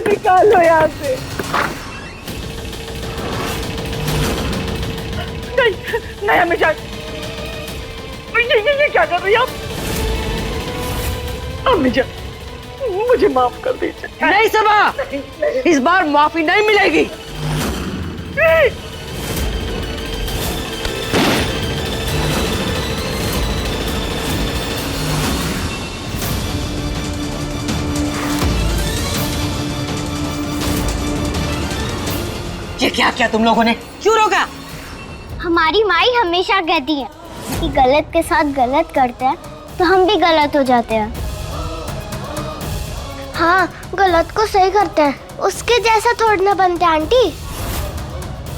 निकालो यहाँ से। नहीं नहीं हमेशा, ये क्या कर रही है आप? अम्मी जान, मुझे माफ कर दीजिए। नहीं सबा, इस बार माफी नहीं मिलेगी। ये क्या किया तुम लोगों ने? क्यों रोका? हमारी माई हमेशा कहती है कि गलत के साथ गलत करते हैं तो हम भी गलत हो जाते हैं। हाँ, गलत को सही करते हैं, उसके जैसा थोड़ा ना बनते आंटी।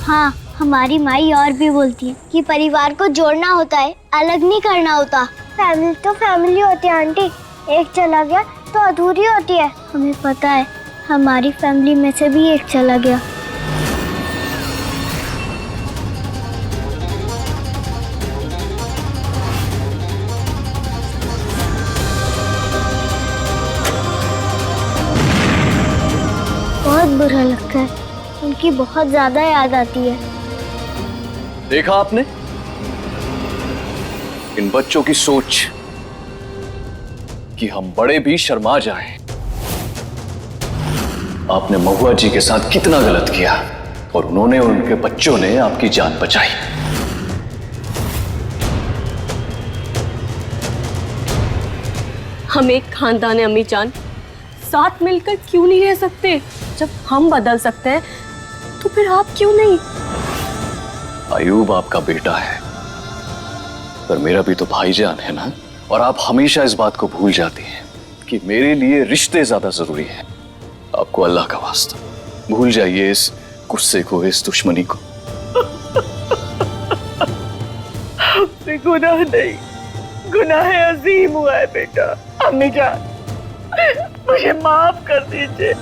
हाँ, हमारी माई और भी बोलती है कि परिवार को जोड़ना होता है, अलग नहीं करना होता। फैमिली तो फैमिली होती है आंटी, एक चला गया तो अधूरी होती है। हमें पता है, हमारी फैमिली में से भी एक चला गया। बहुत बुरा लगता है, उनकी बहुत ज्यादा याद आती है। देखा आपने इन बच्चों की सोच कि हम बड़े भी शर्मा जाएं। आपने महुआ जी के साथ कितना गलत किया और उन्होंने और उनके बच्चों ने आपकी जान बचाई। हम एक खानदान है अम्मी जान, साथ मिलकर क्यों नहीं रह सकते? जब हम बदल सकते हैं तो फिर आप क्यों नहीं? अयूब आपका बेटा है, पर मेरा भी तो भाईजान है ना। और आप हमेशा इस बात को भूल जाती हैं कि मेरे लिए रिश्ते ज्यादा जरूरी हैं। आपको अल्लाह का वास्ता भूल जाइए इस गुस्से को, इस दुश्मनी को। आपसे गुनाह नहीं, गुनाह अजीम हुआ है बेटा। अम्मी जान, मुझे माफ कर दीजिए,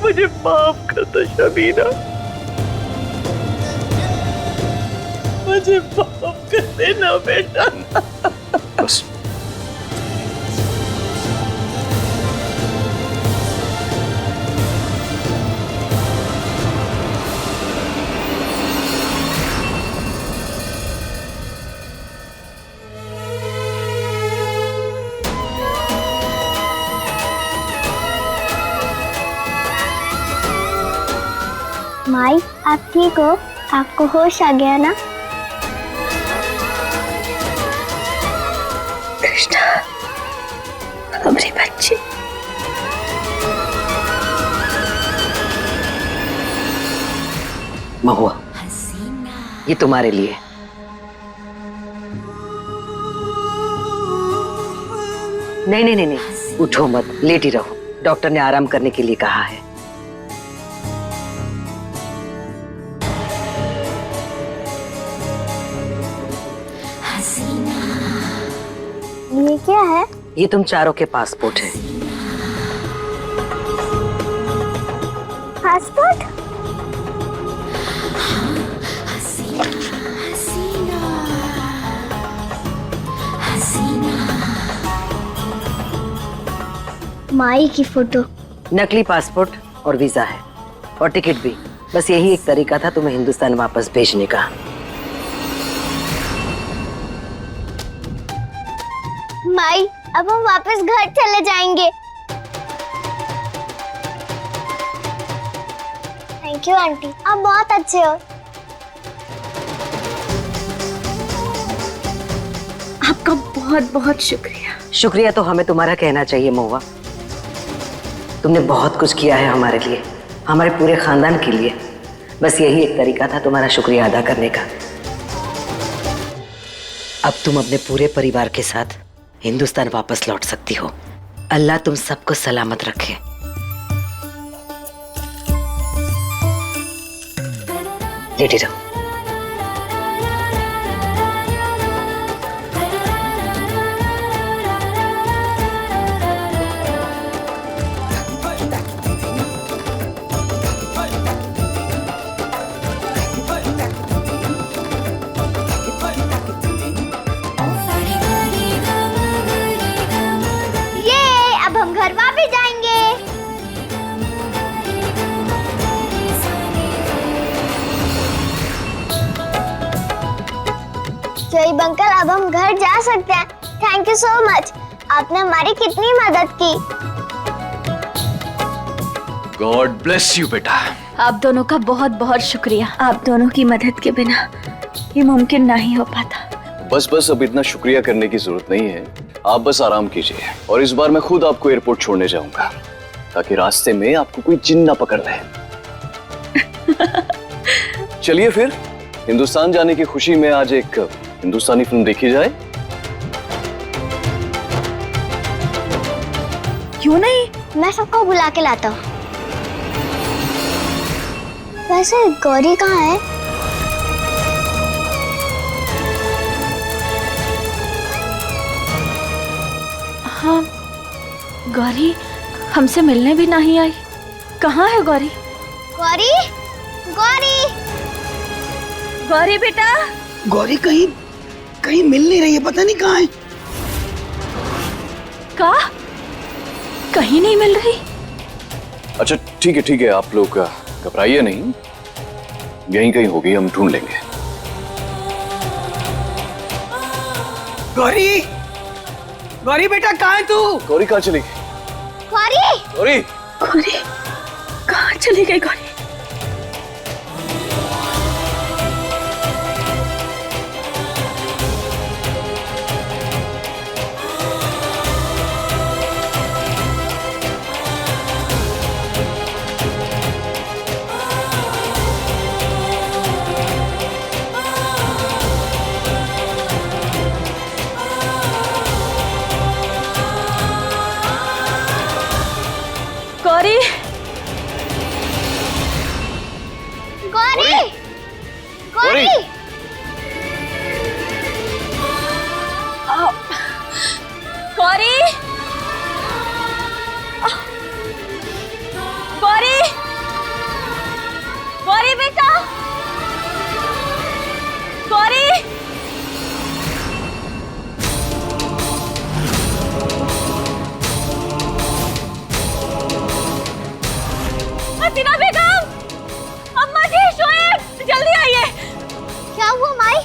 मुझे माफ कर दो शबीना, मुझे माफ कर देना बेटा। बस माई, आप ठीक हो? आपको होश आ गया ना? कृष्णा, हमारे बच्चे। महुआ, ये तुम्हारे लिए। नहीं नहीं नहीं नहीं, उठो मत, लेटी रहो। डॉक्टर ने आराम करने के लिए कहा है। ये क्या है? ये तुम चारों के पासपोर्ट है। पासपोर्ट? माई की फोटो। नकली पासपोर्ट और वीजा है, और टिकट भी। बस यही एक तरीका था तुम्हें हिंदुस्तान वापस भेजने का। माई, अब हम वापस घर चले जाएंगे। थैंक यू आंटी, आप बहुत अच्छे हो। आपका बहुत बहुत शुक्रिया। शुक्रिया तो हमें तुम्हारा कहना चाहिए महुआ। तुमने बहुत कुछ किया है हमारे लिए, हमारे पूरे खानदान के लिए। बस यही एक तरीका था तुम्हारा शुक्रिया अदा करने का। अब तुम अपने पूरे परिवार के साथ हिंदुस्तान वापस लौट सकती हो। अल्लाह तुम सबको सलामत रखे। लेटे रहो। शोएब अंकल, अब हम घर जा सकते हैं। थैंक यू सो मच, आपने हमारी कितनी मदद की। गॉड ब्लेस यू बेटा। आप दोनों का बहुत बहुत शुक्रिया। आप दोनों की मदद के बिना ये मुमकिन नहीं हो पाता। बस अब इतना शुक्रिया करने की जरूरत नहीं है। आप बस आराम कीजिए और इस बार मैं खुद आपको एयरपोर्ट छोड़ने जाऊंगा ताकि रास्ते में आपको कोई जिन ना पकड़ ले। चलिए फिर हिंदुस्तान जाने की खुशी में आज एक हिंदुस्तानी फिल्म देखी जाए। क्यों नहीं? मैं सबको बुला के लाता हूँ। वैसे गौरी कहाँ है? हाँ, गौरी हमसे मिलने भी नहीं आई। कहाँ है गौरी? गौरी, गौरी, गौरी बेटा। गौरी कहीं मिल नहीं रही है, पता नहीं कहाँ है। कहाँ? कहीं नहीं मिल रही। अच्छा ठीक है आप लोग घबराइए नहीं, यहीं कहीं होगी, हम ढूंढ लेंगे। गौरी, गौरी बेटा कहाँ है तू? गौरी कहाँ चली गई? गौरी, गौरी, गौरी कहाँ चली गई? गौरी गौरी गौरी, गौरी, गौरी, गौरी, गौरी बेटा, गौरी। हसीना बेगम, अम्मा जी, शोएब, जल्दी आइए। क्या हुआ माई?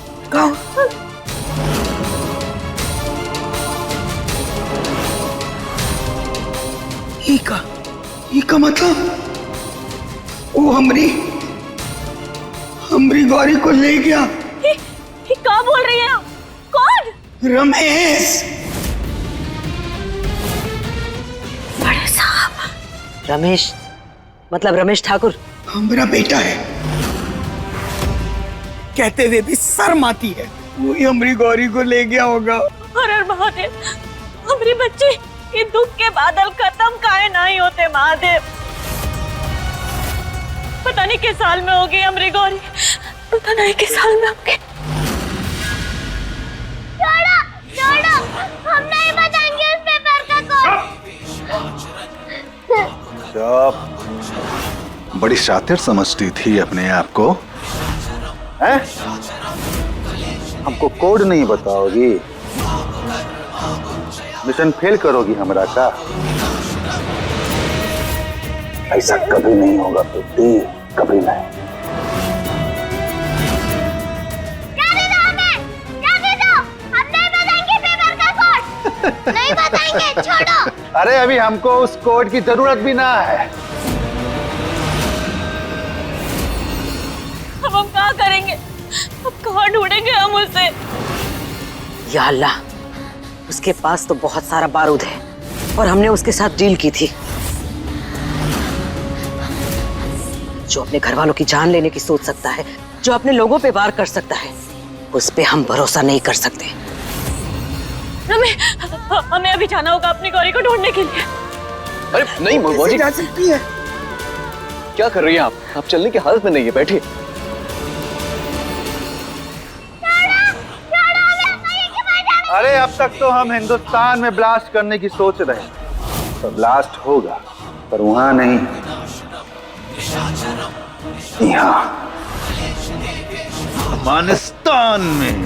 ये का मतलब वो हमरी गौरी को ले गया। ये क्या बोल रही है? कौन? रमेश। बड़े साहब। रमेश मतलब रमेश ठाकुर? हमारा बेटा है, कहते हुए भी शर्म आती है। वही हमारी गौरी को ले गया होगा। अरे महादेव, हमारी बच्ची ये दुख के बादल खत्म काहे नहीं होते महादेव। पता नहीं किस साल में होगी हमारी गौरी, पता नहीं किस साल में होगी। छोड़ो, छोड़ो, हम नहीं बताएंगे उस पेपर का कोड। बड़ी शातिर समझती थी अपने आप को, हैं? हमको कोड नहीं बताओगी, मिशन फेल करोगी हमरा का? ऐसा कभी नहीं होगा बेटी, कभी नहीं। जाने दो हमें, जाने दो, हम नहीं बताएंगे पेपर का कोड, नहीं बताएंगे, छोड़ो। अरे अभी हमको उस कोड की जरूरत भी ना है। अब हम क्या करेंगे? अब कहाँ ढूंढेंगे हम उसे? या अल्लाह, उसके पास तो बहुत सारा बारूद है और हमने उसके साथ डील की थी। जो अपने घर वालों की जान लेने की सोच सकता है, जो अपने लोगों पे वार कर सकता है, उस पे हम भरोसा नहीं कर सकते। हमें अभी जाना होगा अपनी गौरी को ढूंढने के लिए। अरे नहीं मौजी, कैसे जा सकती है? क्या कर रही हैं आप चलने की हालत में नहीं है, बैठिए। अरे अब तक तो हम हिंदुस्तान में ब्लास्ट करने की सोच रहे हैं, तो ब्लास्ट होगा पर वहां नहीं, यहाँ अफगानिस्तान में।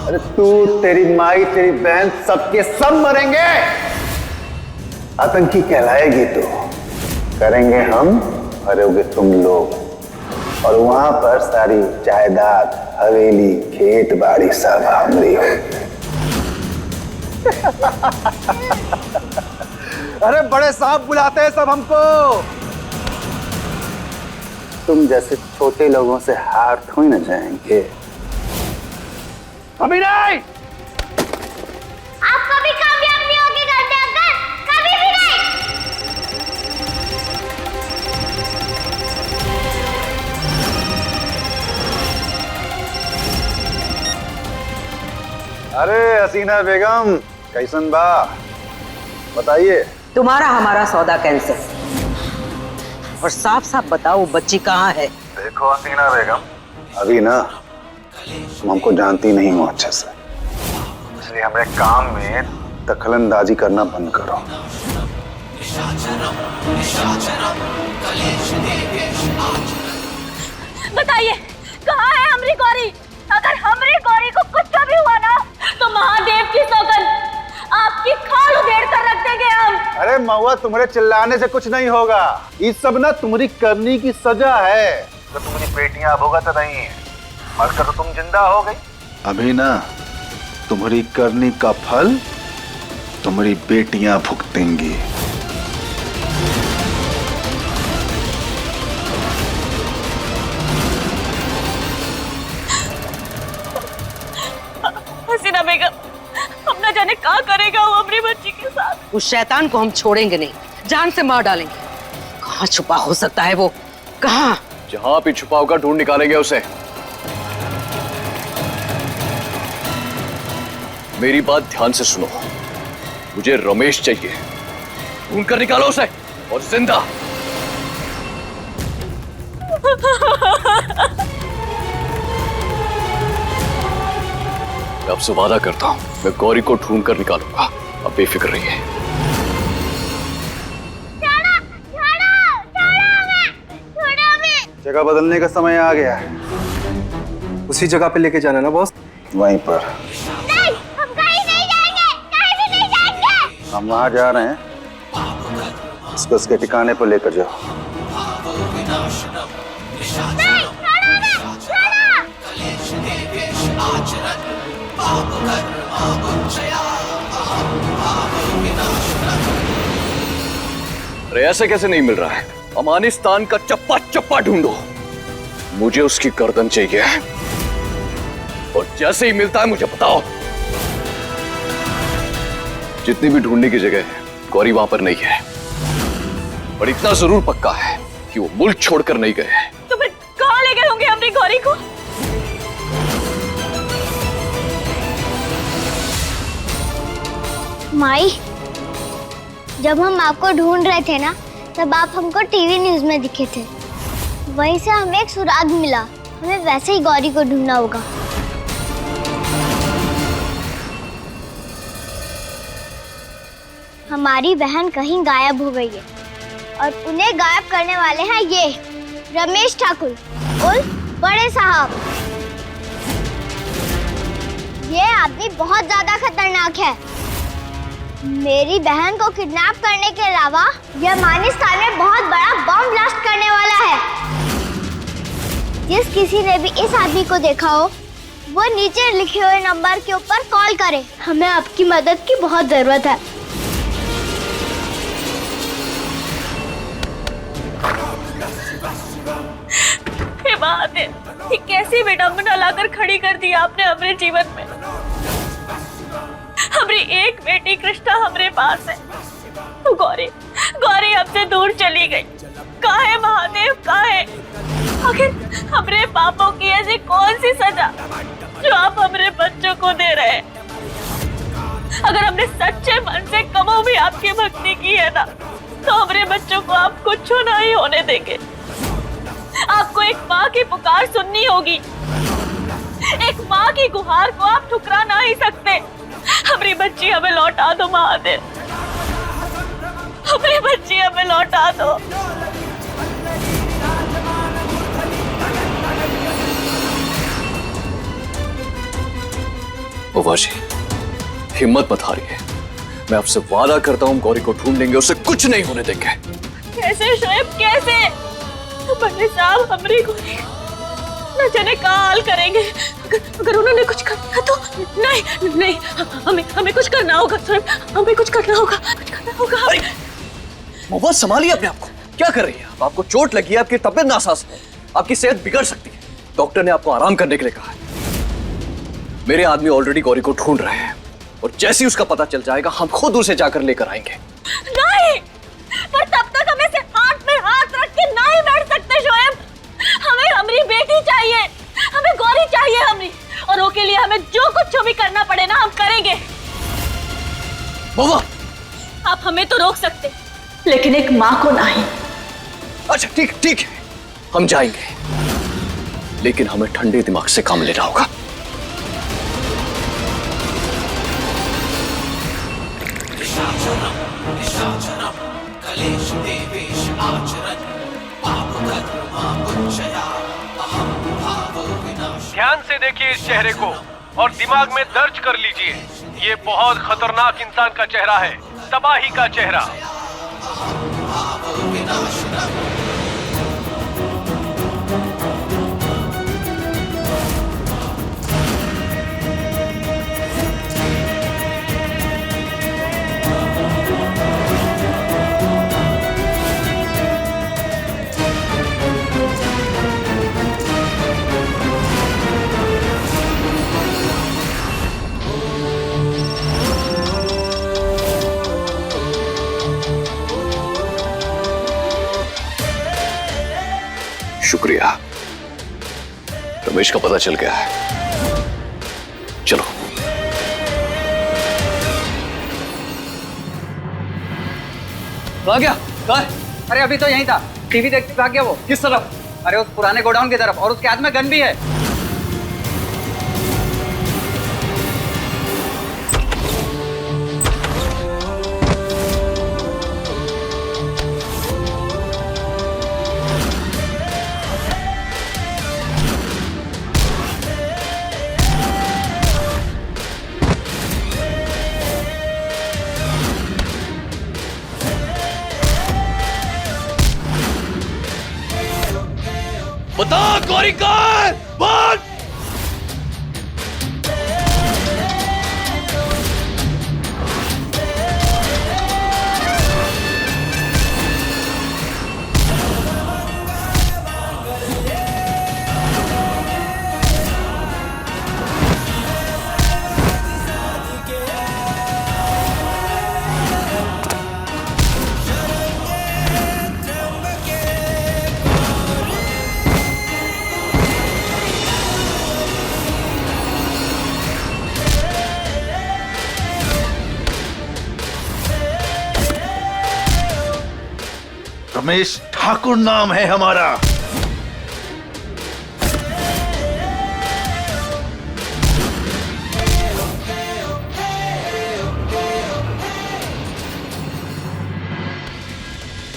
अरे तू, तेरी माई, तेरी बहन, सबके सब मरेंगे। आतंकी कहलाएगी तो करेंगे हम, मरोगे तुम लोग। और वहां पर सारी जायदाद, हवेली, खेत बाड़ी सब हमारी होगी। अरे बड़े साहब बुलाते हैं सब हमको। तुम जैसे छोटे लोगों से हार थोड़ी न जाएंगे। अभी नहीं। आप कभी कामयाब नहीं होगे घर के अंदर, कभी भी नहीं। अरे हसीना बेगम, कैसन बा बताइए। तुम्हारा हमारा सौदा कैंसिल। और साफ साफ बताओ वो बच्ची कहाँ है? देखो हसीना बेगम, अभी ना तुम हमको जानती नहीं हो अच्छे से, इसलिए हमें काम में दखलंदाजी करना बंद करो। बताइए कहाँ है हमारी गौरी? अगर हमारी गौरी को कुछ भी हुआ ना तो महादेव की सौगंध आपकी खाल उधेड़ कर रख देंगे हम। अरे महुआ, तुम्हारे चिल्लाने से कुछ नहीं होगा। ये सब ना तुम्हारी करनी की सजा है। तो तुम्हारी बेटियां भुगत नहीं है, मरकर तो तुम जिंदा हो गई। अभी ना तुम्हारी करनी का फल तुम्हारी बेटियां भुगतेंगी। हसीना बेगम, हम न जाने क्या करेगा वो अपनी बच्ची के साथ। उस शैतान को हम छोड़ेंगे नहीं, जान से मार डालेंगे। कहाँ छुपा हो सकता है वो? कहाँ? जहां भी छुपा होगा ढूंढ निकालेंगे उसे। मेरी बात ध्यान से सुनो, मुझे रमेश चाहिए। ढूंढ कर निकालो उसे, और जिंदा। मैं आपसे वादा करता हूं, मैं गौरी को ढूंढ कर निकालूंगा। अब बेफिक्र रहिए। जगह बदलने का समय आ गया है। उसी जगह पे लेके जाना ना बॉस? वहीं पर। नहीं, हम कहीं नहीं जाएंगे, कहीं भी नहीं जाएंगे। हम वहां जा रहे हैं, इसको उसके ठिकाने पर लेकर जाओ। नहीं, छोड़ो, अरे ऐसे कैसे नहीं मिल रहा है? अफगानिस्तान का चप्पा चप्पा ढूंढो, मुझे उसकी गर्दन चाहिए। और जैसे ही मिलता है मुझे बताओ। जितनी भी ढूंढने की जगह है, गौरी वहां पर नहीं है। और इतना जरूर पक्का है कि वो मुल्क छोड़कर नहीं गए। तो फिर कहाँ ले गए होंगे अपनी गौरी को? माई, जब हम आपको ढूंढ रहे थे ना, तब आप हमको टीवी न्यूज में दिखे थे। वहीं से हमें एक सुराग मिला। हमें वैसे ही गौरी को ढूंढना होगा। हमारी बहन कहीं गायब हो गई है और उन्हें गायब करने वाले हैं ये रमेश ठाकुर और बड़े साहब। ये आदमी बहुत ज्यादा खतरनाक है। मेरी बहन को किडनैप करने के अलावा यह अफगानिस्तान में बहुत बड़ा बम ब्लास्ट करने वाला है। जिस किसी ने भी इस आदमी को देखा हो, वो नीचे लिखे हुए नंबर के ऊपर कॉल करे। हमें आपकी मदद की बहुत जरूरत है। हे महादेव, ये कैसी विडंबना लाकर खड़ी कर दी आपने अपने जीवन में। हमारी एक बेटी कृष्णा हमारे पास है, तो गौरी हमसे दूर चली गई। कहाँ है महादेव, कहाँ है? आखिर हमारे पापों की ऐसी कौन सी सजा जो आप हमारे बच्चों को दे रहे हैं? अगर हमने सच्चे मन से कबो भी आपकी भक्ति की है ना, तो हमारे बच्चों को आप कुछ नहीं होने देंगे। आपको एक माँ की पुकार सुननी होगी। एक माँ की गुहार को आप ठुकरा नहीं सकते। हमारी बच्ची हमें लौटा दो महादेव, हमारी बच्ची हमें लौटा दो। बुआ जी, हिम्मत मत हारिए। मैं आपसे वादा करता हूँ गौरी को ढूंढ लेंगे, उसे कुछ नहीं होने देंगे। कैसे शोएब, कैसे? बड़े साहब हमारी गोरी न जाने काल करेंगे। अगर उन्होंने कुछ करना तो नहीं नहीं, हमें कुछ करना होगा सर, हमें कुछ करना होगा। महुआ संभालिए अपने आप को, क्या कर रही है आप? आपको चोट लगी है, आपकी तबीयत नासाज है, आपकी सेहत बिगड़ सकती है। डॉक्टर ने आपको आराम करने के लिए कहा है। मेरे आदमी ऑलरेडी गौरी को ढूंढ रहे हैं और जैसे ही उसका पता चल जाएगा हम खुद उसे जाकर लेकर आएंगे। नहीं, पर तब तक हमें से हाथ में हाथ रख के नहीं बैठ सकते शोएब। हमें हमारी बेटी चाहिए, हमें गौरी चाहिए हमारी, और वो के लिए हमें जो कुछ भी करना पड़े ना हम करेंगे। महुआ, आप हमें तो रोक सकते लेकिन एक माँ को नहीं। अच्छा ठीक है, हम जाएंगे, लेकिन हमें ठंडे दिमाग से काम लेना होगा। ध्यान से देखिए इस चेहरे को और दिमाग में दर्ज कर लीजिए, ये बहुत खतरनाक इंसान का चेहरा है, तबाही का चेहरा। शुक्रिया, रमेश का पता चल गया है। चलो। आ गया? कहाँ? अरे अभी तो यहीं था, टीवी देखते भाग गया वो। किस तरफ? अरे उस पुराने गोडाउन की तरफ, और उसके हाथ में गन भी है। बता गौरी कहाँ है? बोल। रमेश ठाकुर नाम है हमारा।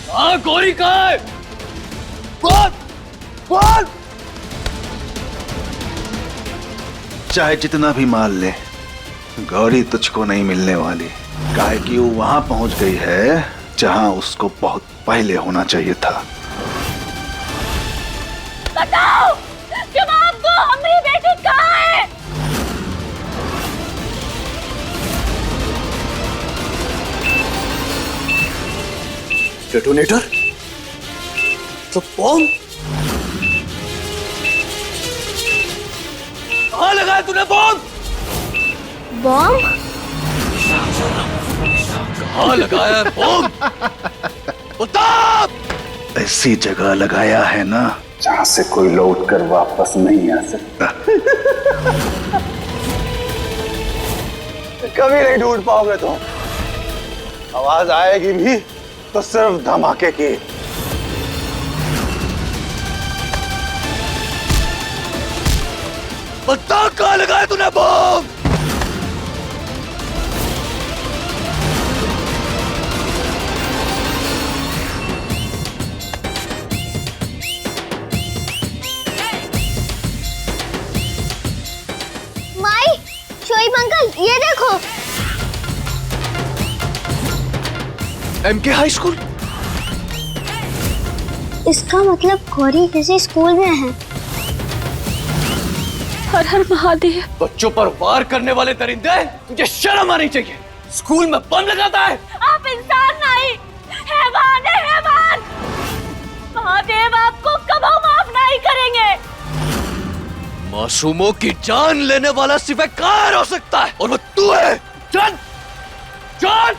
हाँ, गौरी कहाँ है? बोल, बोल। चाहे जितना भी मार ले, गौरी तुझको नहीं मिलने वाली। काहे कि वो वहां पहुंच गई है जहां उसको बहुत पहले होना चाहिए था। बताओ, जवाब दो, हमारी बेटी कहाँ है? डेटोनेटर? तो बॉम्ब? कहाँ लगाया तूने बॉम्ब? बॉम्ब? कहाँ लगाया है बॉम्ब? बता! ऐसी जगह लगाया है ना जहां से कोई लौट कर वापस नहीं आ सकता। कभी नहीं ढूंढ पाओगे तुम। आवाज आएगी भी तो सिर्फ धमाके की। बता कहाँ लगाया तूने बॉम्ब? माई, शोएब अंकल, ये देखो। MK high school? इसका मतलब गौरी किसी स्कूल में है। हर हर महादेव। बच्चों पर वार करने वाले दरिंदे, तुझे शर्म आनी चाहिए। स्कूल में बम लगाता है। आप इंसान नहीं, हैवान है, हैवान। महादेव आपको कभी माफ नहीं करेंगे। मासूमों की जान लेने वाला सिर्फ एक कायर हो सकता है, और वो तू है। चल चल।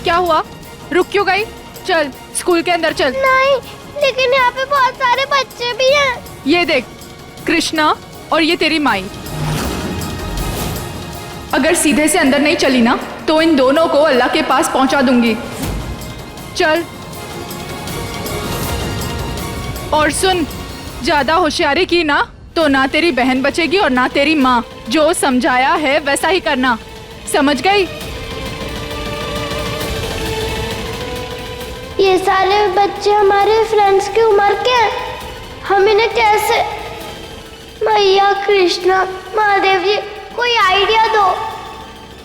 क्या हुआ? रुक क्यों गई? चल स्कूल के अंदर चल। नहीं, लेकिन यहाँ पे बहुत सारे बच्चे भी हैं। ये देख, कृष्णा और ये तेरी माई। अगर सीधे से अंदर नहीं चली ना तो इन दोनों को अल्लाह के पास पहुंचा दूंगी। चल। और सुन, ज्यादा होशियारी की ना तो ना तेरी बहन बचेगी और ना तेरी माँ। जो समझाया है वैसा ही करना, समझ गई? ये सारे बच्चे हमारे फ्रेंड्स की उम्र के हैं। हम इन्हें कैसे? मैया कृष्णा, महादेव जी, कोई आइडिया दो,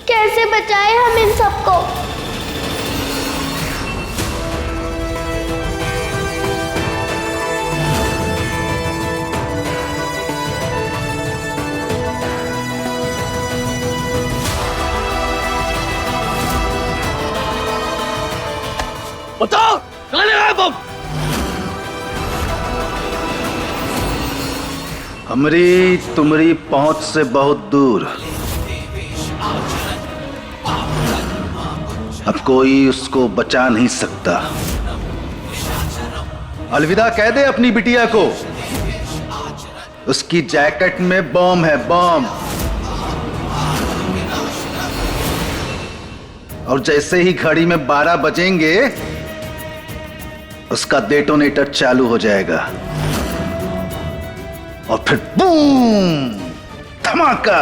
कैसे बचाए हम इन सबको? बताओ कहाँ लगाए बम? हमरी तुमरी पहुंच से बहुत दूर। अब कोई उसको बचा नहीं सकता। अलविदा कह दे अपनी बिटिया को। उसकी जैकेट में बम है, बम। और जैसे ही घड़ी में 12 बजेंगे उसका डेटोनेटर चालू हो जाएगा और फिर बूम, धमाका।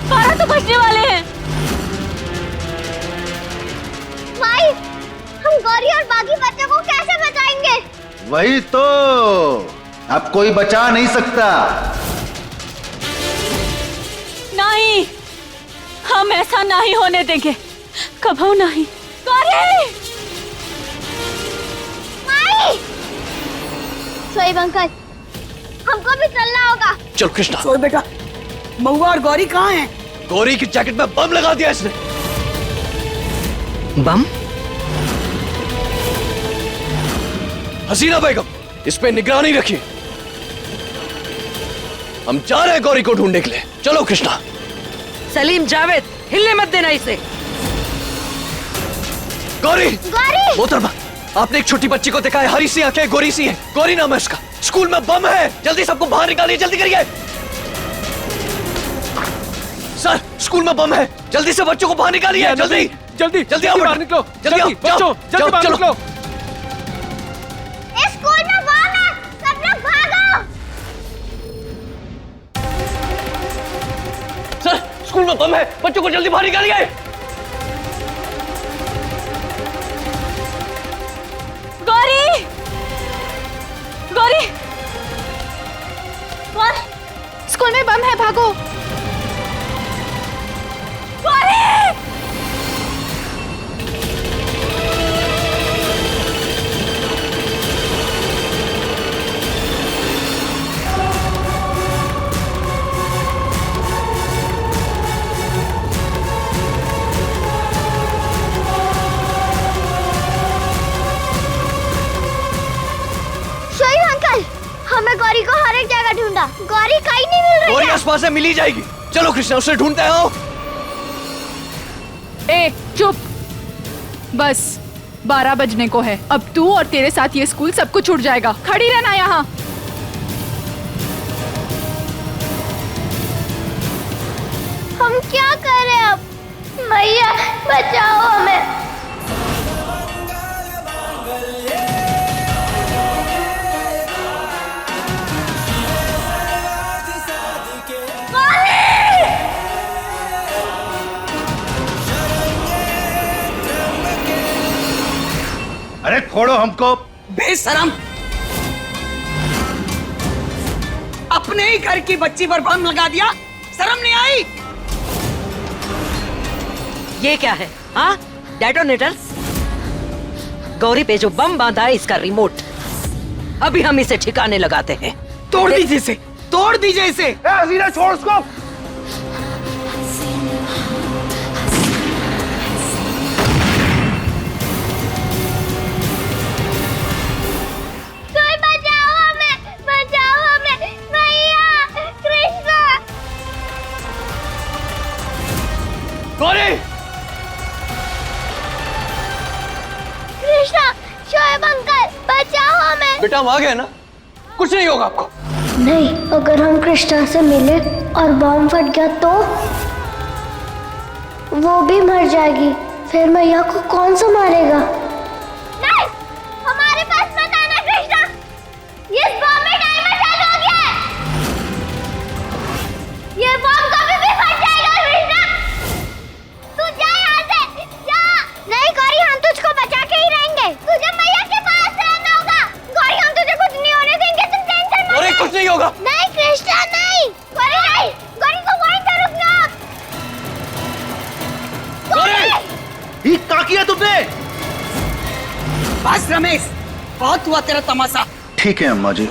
बारह तो बजने वाले हैं। माई, हम गौरी और बाकी बच्चों को कैसे बचाएंगे? वही तो, अब कोई बचा नहीं सकता। नहीं, हम ऐसा नहीं होने देंगे, कभी नहीं। गौरी! माई! शोएब अंकल, हमको भी चलना होगा। चल कृष्णा। शोएब बेटा, महुआ और गौरी कहाँ हैं? गौरी की जैकेट में बम लगा दिया इसने। बम? हसीना बेगम, इस पे निगरानी रखिए। हम जा रहे हैं गौरी को ढूंढने के लिए। चलो कृष्णा। सलीम, जावेद, हिलने मत देना इसे। गौरी! गौरी! मोहतरमा, आपने एक छोटी बच्ची को देखा है, हरी सी आंखें, गोरी सी है। गौरी नाम है उसका। स्कूल में बम है, जल्दी सबको बाहर निकालिए, जल्दी करिए। सर, स्कूल में बम है, जल्दी से बच्चों को बाहर निकालिए, जल्दी जल्दी जल्दी आओ, बाहर निकलो, जल्दी आओ, बच्चों, जल्दी बाहर निकलो। इस स्कूल में बम है, सब लोग भागो। सर, स्कूल में बम है, बच्चों को जल्दी बाहर निकालिए। गौरी! गौरी! गौरी! स्कूल में बम है, भागो। गौरी! शोएब अंकल, हमें गौरी को हर एक जगह ढूंढा, गौरी कहीं नहीं मिल रही गौरी है। आसपास से मिल ही जाएगी। चलो कृष्णा, उसे ढूंढते हैं। आओ। ए, चुप। बस 12 बजने को है। अब तू और तेरे साथ ये स्कूल सब कुछ छूट जाएगा। खड़ी रहना यहाँ। हम क्या करें अब? मैया बचाओ हमें। अरे छोड़ो हमको। बेशरम, अपने ही घर की बच्ची पर बम लगा दिया, शर्म नहीं आई? ये क्या है? हाँ, डेटोनेटर्स। गौरी पे जो बम बांधा है इसका रिमोट, अभी हम इसे ठिकाने लगाते हैं। तोड़ दीजिए इसे, तोड़ दीजिए इसे। हसीना छोड़ उसको। कोई बचाओ हमें, बचाओ हमें, मैया, कृष्णा। गौरी! कृष्णा, शोएब अंकल, बचाओ हमें। बेटा हम आ गए ना, कुछ नहीं होगा आपको। नहीं, अगर हम कृष्णा से मिले और बम फट गया तो वो भी मर जाएगी। फिर मैया को कौन संभालेगा? नहीं, हमारे पास मत आना कृष्णा। ये बम में टाइमर चालू हो गया है। ये बम कभी भी फट जाएगा कृष्णा। तू जा यहाँ से, जा। नहीं गौरी, हम तुझको बचा के ही रहेंगे। तुझे मैया के पास रहना होगा। गौरी, हम तुझे कुछ नहीं होने देंगे, तुम टेंशन मत ले। कुछ नहीं होगा। नहीं कृष्णा, नहीं। गौरी नहीं, गौरी को वहीं पे रुकना। ये क्या किया तुमने? बस रमेश, बहुत हुआ तेरा तमाशा। ठीक है अम्मा जी,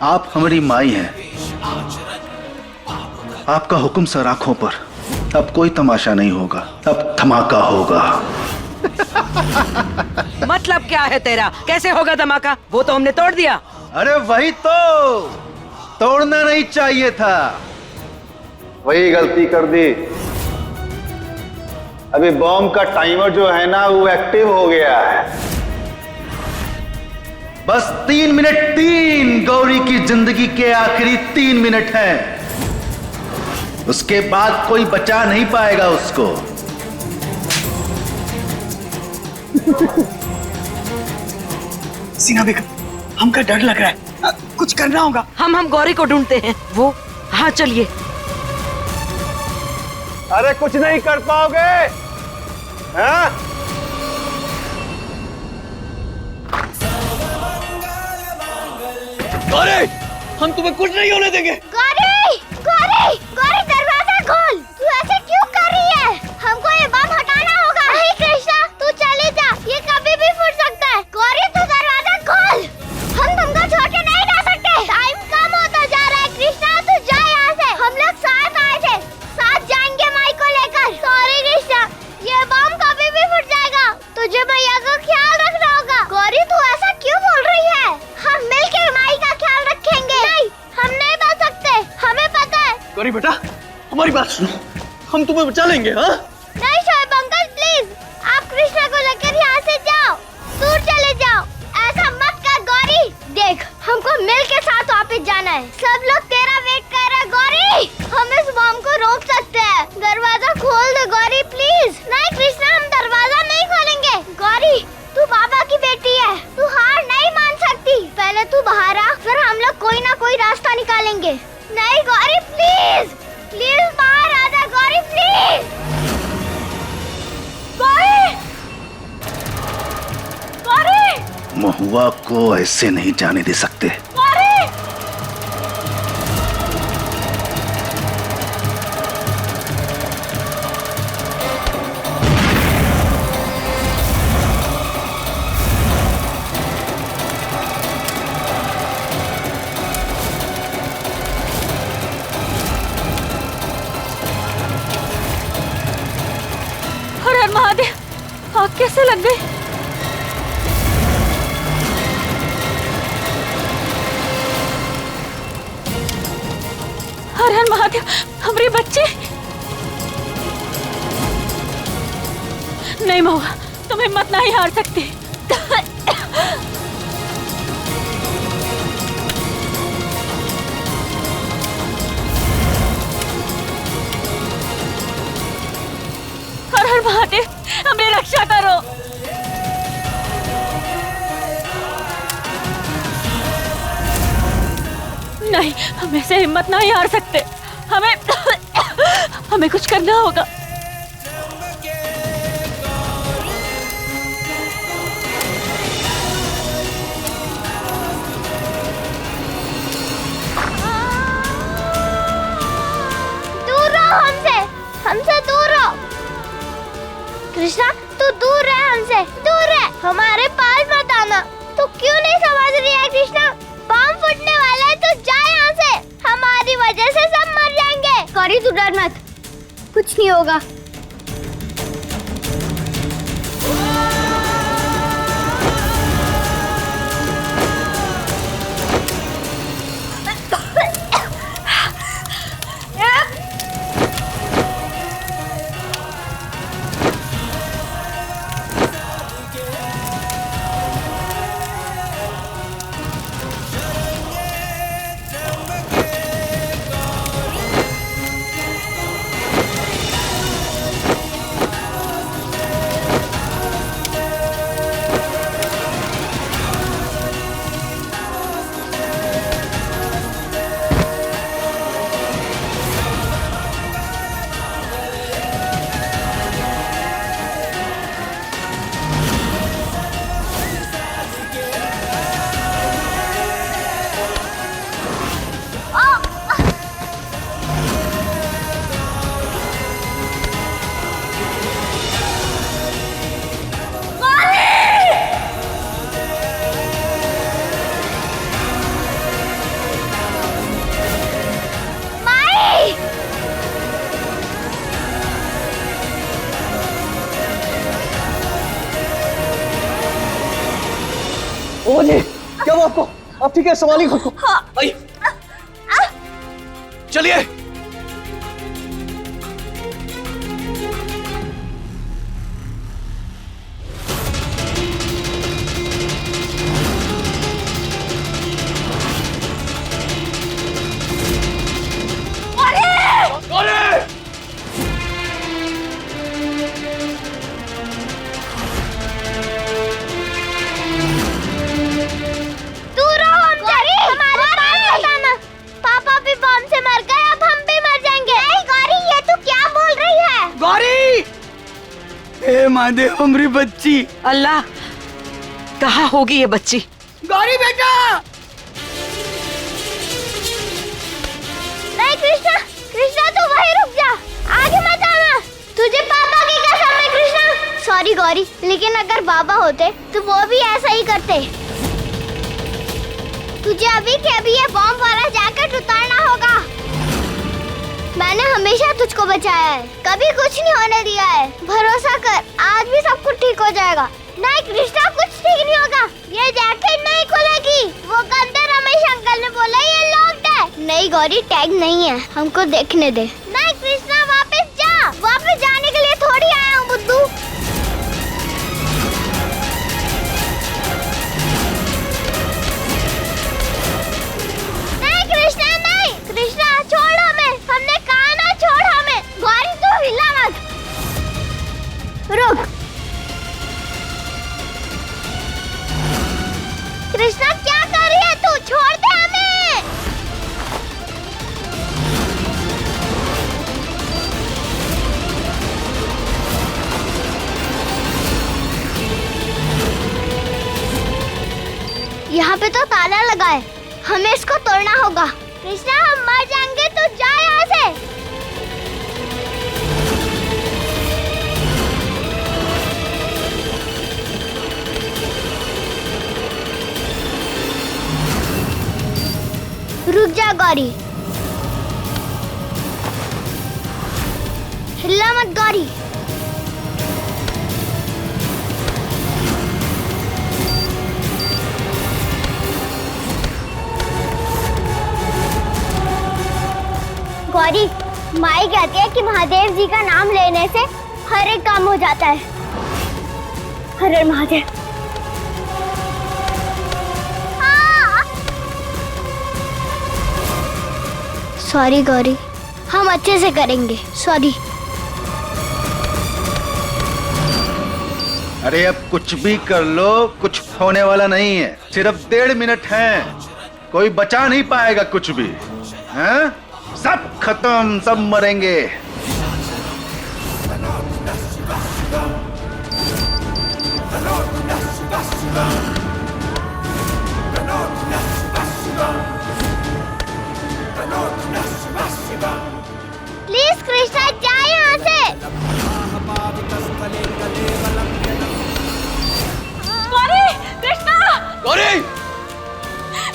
आप हमारी माई हैं। आपका हुक्म सर आंखों पर। अब कोई तमाशा नहीं होगा, अब धमाका होगा। मतलब क्या है तेरा? कैसे होगा धमाका? वो तो हमने तोड़ दिया। अरे वही तो, तोड़ना नहीं चाहिए था। वही गलती कर दी। अभी बॉम्ब का टाइमर जो है ना वो एक्टिव हो गया है। बस 3 मिनट, 3 गौरी की जिंदगी के आखिरी 3 मिनट हैं। उसके बाद कोई बचा नहीं पाएगा उसको। सीना बेगम, हमका डर लग रहा है, कुछ करना होगा। हम गौरी को ढूंढते हैं। वो, हाँ चलिए। अरे कुछ नहीं कर पाओगे, हाँ? गौरी, हम तुम्हें कुछ नहीं होने देंगे। गौरी, गौरी, गौरी, दरवाजा खोल। तू ऐसे क्यों कर रही है? हमको ये बम हटाना होगा। नहीं कृष्णा, तू चले जा, ये कभी भी फूट सकता है। गौरी, तू दरवाजा खोल। हम तुमको छोड़ के नहीं जा सकते। टाइम कम होता जा रहा है कृष्णा, तू जा यहाँ से। हम लोग साथ आए थे, साथ जाएंगे माई को लेकर। सॉरी कृष्णा, ये बम कभी भी फूट जाएगा। तुझे मैया का ख्याल रखना होगा। गौरी, तू ऐसा क्यों बोल रही है? हम मिलकर माई का ख्याल रखेंगे। नहीं, हम नहीं बच सकते, हमें पता है। गौरी बेटा, हमारी बात सुनो, हम तुम्हें बचा लेंगे। हाँ? नहीं शोएब अंकल, प्लीज, आप कृष्णा को लेकर यहाँ से जाओ, दूर चले जाओ। ऐसा मत कर गौरी। देख, हमको मिल के साथ वापस जाना है। सब लोग तेरा वेट कर रहे हैं गौरी। हम इस बम को रोक सकते हैं। दरवाजा खोल दे गौरी, प्लीज। नहीं कृष्णा, हम दरवाजा नहीं खोलेंगे। गौरी, तू बाबा की बेटी है, तू हार नहीं मान सकती। पहले तू बाहर आ, फिर हम लोग कोई ना कोई रास्ता निकालेंगे। नहीं गौरी, प्लीज, प्लीज बाहर आ जा गौरी, प्लीज। गौरी, गौरी, महुआ को ऐसे नहीं जाने दे सकते। गौरी। हर हर महादेव, आग कैसे लग गई? हर हर महादेव, हमारे बच्चे। नहीं महुआ, तुम हिम्मत नहीं हार सकती। और महादेव हमने रक्षा करो। नहीं, हम ऐसे हिम्मत नहीं हार सकते। हमें कुछ करना होगा। दूर रहो हमसे दूर रहो। कृष्णा तू दूर रह हमसे, दूर रह, हमारे पास मत आना। तू क्यों नहीं समझ रही है कृष्णा? बम फूटने वाला है, तू जा यहाँ से। हमारी वजह से सब मर जाएंगे। गौरी तू डर मत, कुछ नहीं होगा। ओले, क्या हुआ आपको? आप ठीक है? संभालिए खुद को। हाँ। आइए, चलिए। महादेव हमारी बच्ची। अल्लाह, कहाँ होगी ये बच्ची? गौरी बेटा। नहीं कृष्णा, कृष्णा तू वहीं रुक जा, आगे मत आना। तुझे पापा की कसम है कृष्णा। सॉरी गौरी, लेकिन अगर बाबा होते तो वो भी ऐसा ही करते। तुझे अभी के अभी ये बॉम्ब वाला जैकेट उतारना होगा। मैंने हमेशा तुझको बचाया है, कभी कुछ नहीं होने दिया है। भरोसा कर, आज भी सब कुछ ठीक हो जाएगा। नहीं कृष्णा, कुछ ठीक नहीं होगा। ये जैकेट नहीं खुलेगी। वो गंदे रमेश अंकल ने बोला ये लॉक्ड है। नहीं गौरी, टैग नहीं है, हमको देखने दे। नहीं कृष्णा, वापस जा। वापस जाने के लिए थोड़ी आया हूँ बुद्धू। नहीं कृष्णा, नहीं कृष्णा, छोड़ हमें। हमने कहा ना, छोड़ हमें। गौरी तू हिला मत, रुक। कृष्णा क्या कर रही है तू? छोड़ दे हमें। यहाँ पे तो ताला लगा है, हमें इसको तोड़ना होगा। कृष्णा हम मर जाएंगे, तो जा यहाँ से। रुक जा गौरी, हिला मत गौरी। गौरी, माई कहती है कि महादेव जी का नाम लेने से हर एक काम हो जाता है। हर हर महादेव। सॉरी गौरी, हम अच्छे से करेंगे। सॉरी। अरे अब कुछ भी कर लो, कुछ होने वाला नहीं है। सिर्फ 1.5 मिनट है, कोई बचा नहीं पाएगा कुछ भी। हैं? सब खत्म, सब मरेंगे। प्लीज कृष्णा जाए यहाँ से। गौरी, कृष्णा, गौरी,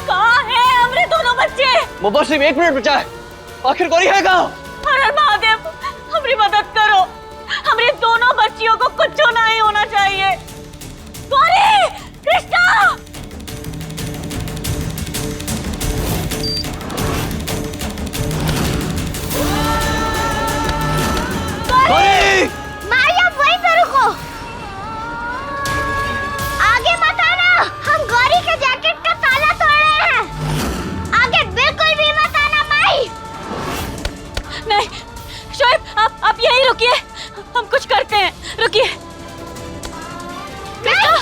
कहाँ है हमारे दोनों बच्चे? वो बस सिर्फ 1 मिनट बचा है। आखिर गौरी है कहाँ? हर महादेव, हमारी मदद करो। हमारे दोनों बच्चियों को कुछ नहीं होना चाहिए। गौरी, कृष्णा, गौरी! माया वहीं पे रुको, आगे मत आना। हम गौरी के जैकेट का ताला तोड़ रहे हैं। आगे बिल्कुल भी मत आना माई। नहीं शोएब, आप यहीं रुकिए, हम कुछ करते हैं। रुकिए। कृष्णा,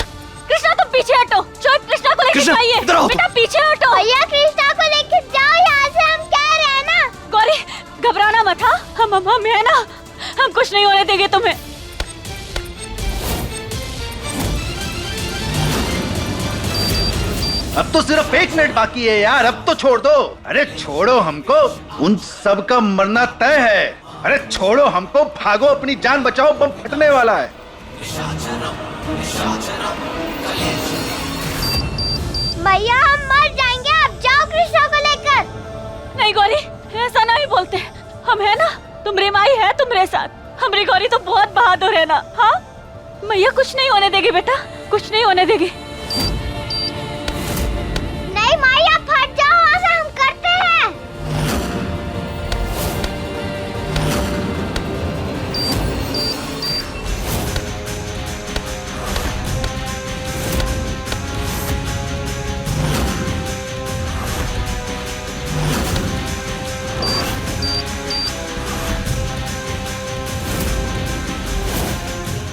कृष्णा तुम पीछे हटो। शोएब कृष्णा को लेके जाइए। बेटा पीछे हटो। भैया कृष्णा को लेके जाओ यहाँ से, हम कह रहे हैं ना। गौरी घबराना मत। हाँ हम है ना, हम कुछ नहीं होने देंगे तुम्हें। अब तो सिर्फ 1 मिनट बाकी है यार, अब तो छोड़ दो। अरे छोड़ो हमको, उन सब का मरना तय है। अरे छोड़ो हमको, भागो, अपनी जान बचाओ, बम फटने वाला है। भैया हम मर जाएंगे, आप जाओ कृष्णा को लेकर। नहीं गौरी, ऐसा नहीं बोलते। हम है ना, तुम्हारी माई है तुम्हारे साथ। हमारी गौरी तो बहुत बहादुर है ना। हाँ मैया कुछ नहीं होने देगी बेटा, कुछ नहीं होने देगी। नहीं माई, आप हट जाओ वहाँ से, हम करते हैं।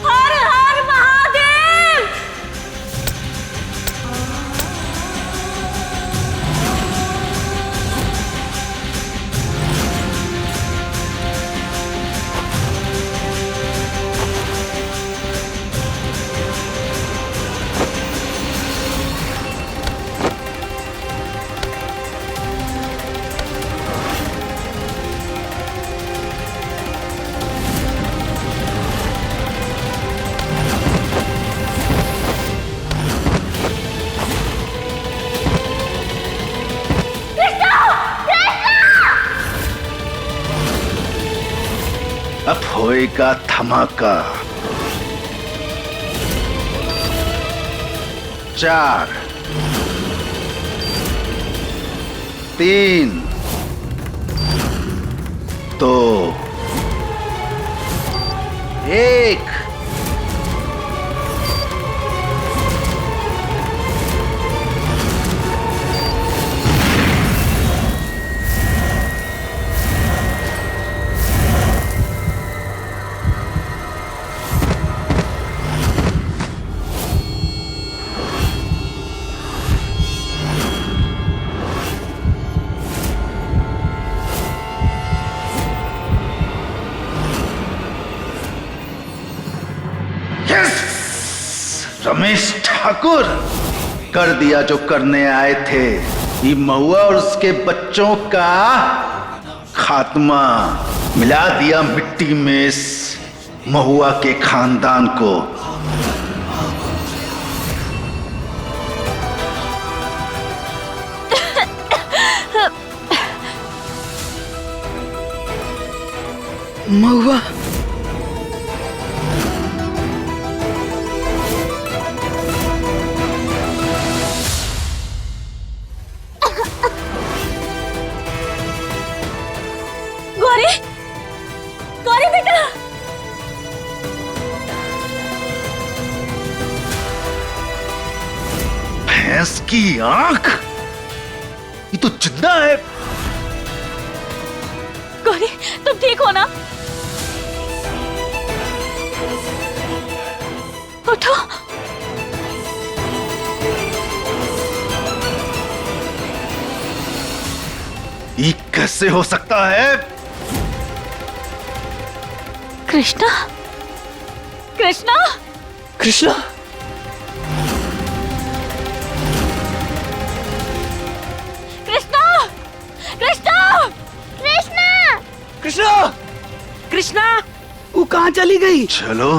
हर हर महादेव। अब होएगा धमाका। 4 3 2 1। रमेश ठाकुर कर दिया जो करने आए थे। ये महुआ और उसके बच्चों का खात्मा, मिला दिया मिट्टी में इस महुआ के खानदान को। महुआ, गौरी, गौरी बेटा। भैंस की आंख, ये तो जिंदा है। गौरी तुम ठीक हो ना? उठो। ये कैसे हो सकता है? कृष्णा, कृष्णा, कृष्णा, कृष्णा, कृष्णा, कृष्णा, कृष्णा, कृष्णा, वो कहाँ चली गई? चलो,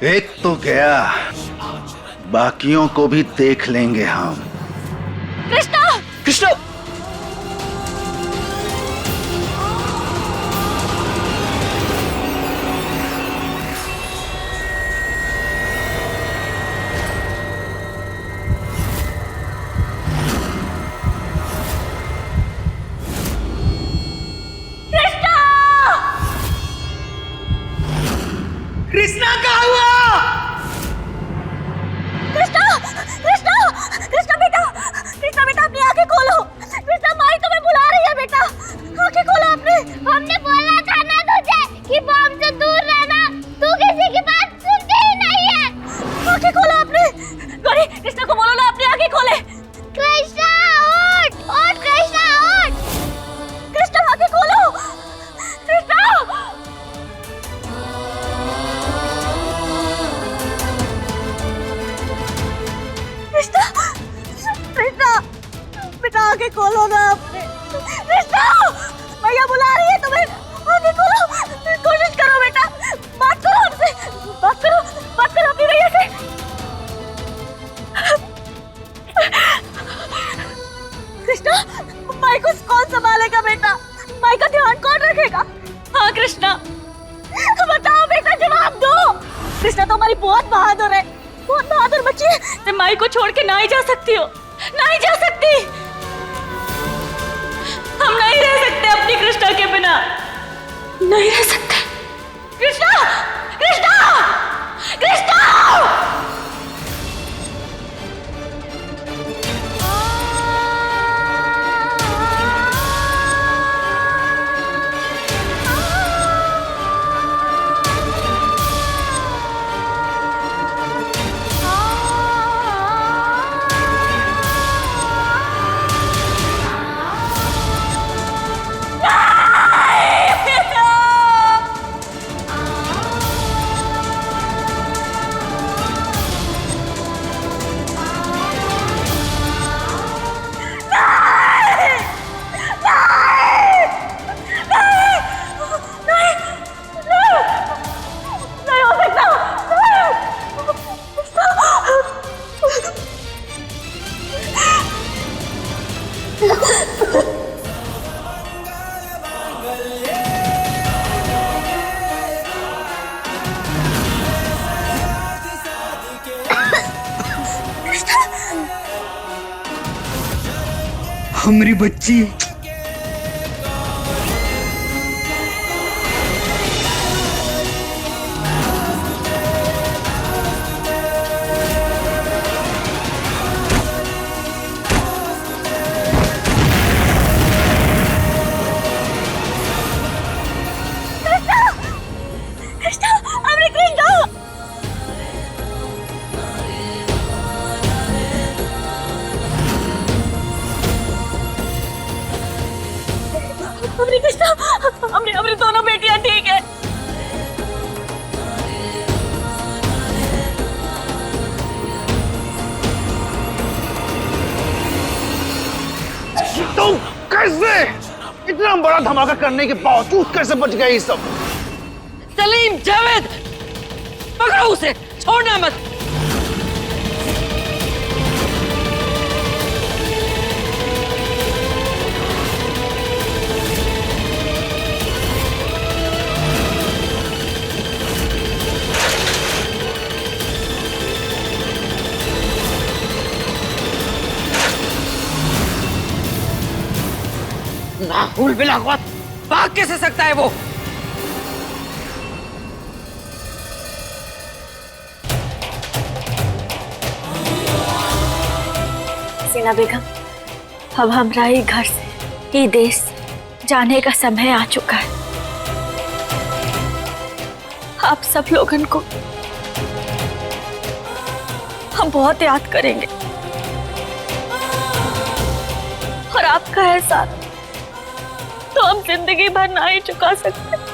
एक तो गया, बाकियों को भी देख लेंगे हम। कृष्णा, कृष्णा, कृष्णा कहाँ हुआ? कृष्णा, कृष्णा, कृष्णा बेटा, कृष्णा बेटा अपनी आंखें खोलो। कृष्णा माई तुम्हें बुला रही है बेटा, आंखें खोलो अपने। हमने बोला था ना तुझे कि बम से दूर रहना, तू किसी की बात सुनती ही नहीं है। आंखें खोलो अपने। गौरी, कृष्णा को बोलो ना अपनी आंखें खोले। कृष्णा उठ, उठ कृष्णा उठ। कृष्णा आंखें खोलो। कृष्णा, कृष्णा, कृष्णा बेटा आंखें खोलो ना अपने। कृष्णा, भैया बुला रही है तुम्हें, आंखें खोलो। कोशिश करो बेटा, बात करो हमसे, बात करो अपनी भैया से। कृष्णा, माई को कौन संभालेगा बेटा? माई का ध्यान कौन रखेगा? हाँ कृष्णा, बताओ बेटा, जवाब दो। कृष्णा तो हमारी बहुत बहादुर है, बहुत बहादुर बच्ची है। तुम माई को छोड़ के ना ही जा सकती हो, ना ही जा सकती। हम नहीं रह सकते अपनी कृष्णा के बिना, नहीं रह सकते। कृष्णा, कृष्णा, कृष्णा! हमारी बच्ची। हमने दोनों बेटियां ठीक है। तुम कैसे इतना बड़ा धमाका करने के बावजूद कैसे बच गए ये सब? सलीम, जावेद, पकड़ो उसे, छोड़ना मत। नाहुल बिलावत, भाग कैसे सकता है वो? सीना बेगम, अब हमरा ही घर से, ये देश जाने का समय आ चुका है। आप सब लोगन को हम बहुत याद करेंगे और आपका एहसान तो हम जिंदगी भर ना ही चुका सकते।